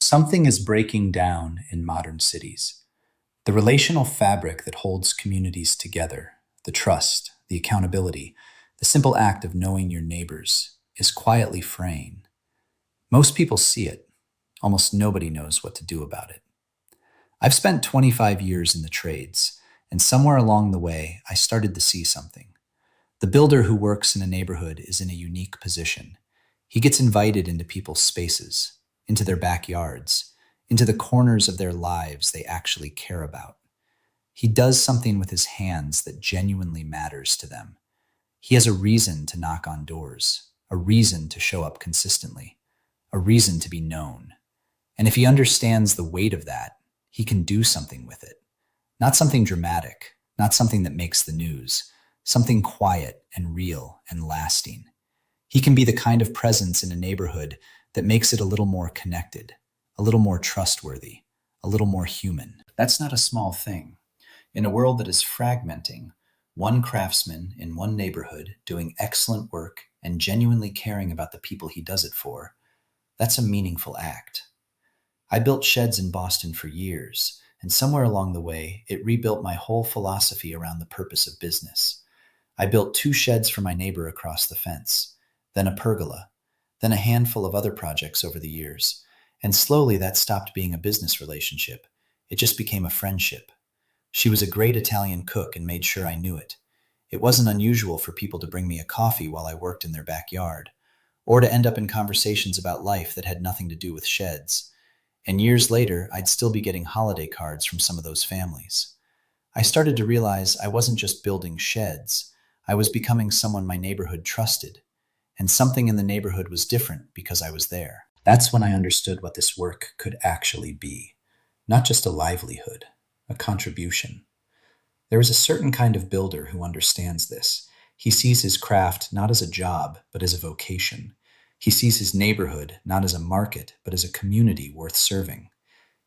Something is breaking down in modern cities. The relational fabric that holds communities together, the trust, the accountability, the simple act of knowing your neighbors, is quietly fraying. Most people see it. Almost nobody knows what to do about it. I've spent 25 years in the trades, and somewhere along the way, I started to see something. The builder who works in a neighborhood is in a unique position. He gets invited into people's spaces, into their backyards, into the corners of their lives they actually care about. He does something with his hands that genuinely matters to them. He has a reason to knock on doors, a reason to show up consistently, a reason to be known. And if he understands the weight of that, he can do something with it. Not something dramatic, not something that makes the news, something quiet and real and lasting. He can be the kind of presence in a neighborhood that makes it a little more connected, a little more trustworthy, a little more human. That's not a small thing. In a world that is fragmenting, one craftsman in one neighborhood doing excellent work and genuinely caring about the people he does it for, that's a meaningful act. I built sheds in Boston for years, and somewhere along the way, it rebuilt my whole philosophy around the purpose of business. I built 2 sheds for my neighbor across the fence, then a pergola, then a handful of other projects over the years, and slowly that stopped being a business relationship. It just became a friendship. She was a great Italian cook and made sure I knew it. It wasn't unusual for people to bring me a coffee while I worked in their backyard, or to end up in conversations about life that had nothing to do with sheds. And years later, I'd still be getting holiday cards from some of those families. I started to realize I wasn't just building sheds, I was becoming someone my neighborhood trusted. And something in the neighborhood was different because I was there. That's when I understood what this work could actually be. Not just a livelihood, a contribution. There is a certain kind of builder who understands this. He sees his craft not as a job, but as a vocation. He sees his neighborhood not as a market, but as a community worth serving.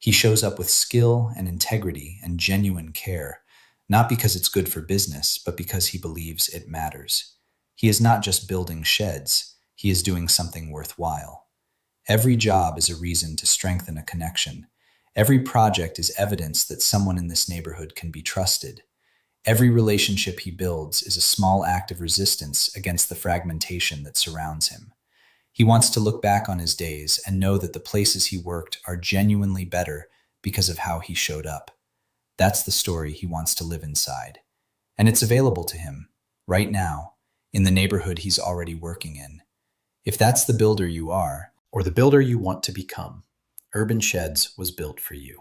He shows up with skill and integrity and genuine care, not because it's good for business, but because he believes it matters. He is not just building sheds, he is doing something worthwhile. Every job is a reason to strengthen a connection. Every project is evidence that someone in this neighborhood can be trusted. Every relationship he builds is a small act of resistance against the fragmentation that surrounds him. He wants to look back on his days and know that the places he worked are genuinely better because of how he showed up. That's the story he wants to live inside. And it's available to him, right now, in the neighborhood he's already working in. If that's the builder you are, or the builder you want to become, Urban Sheds was built for you.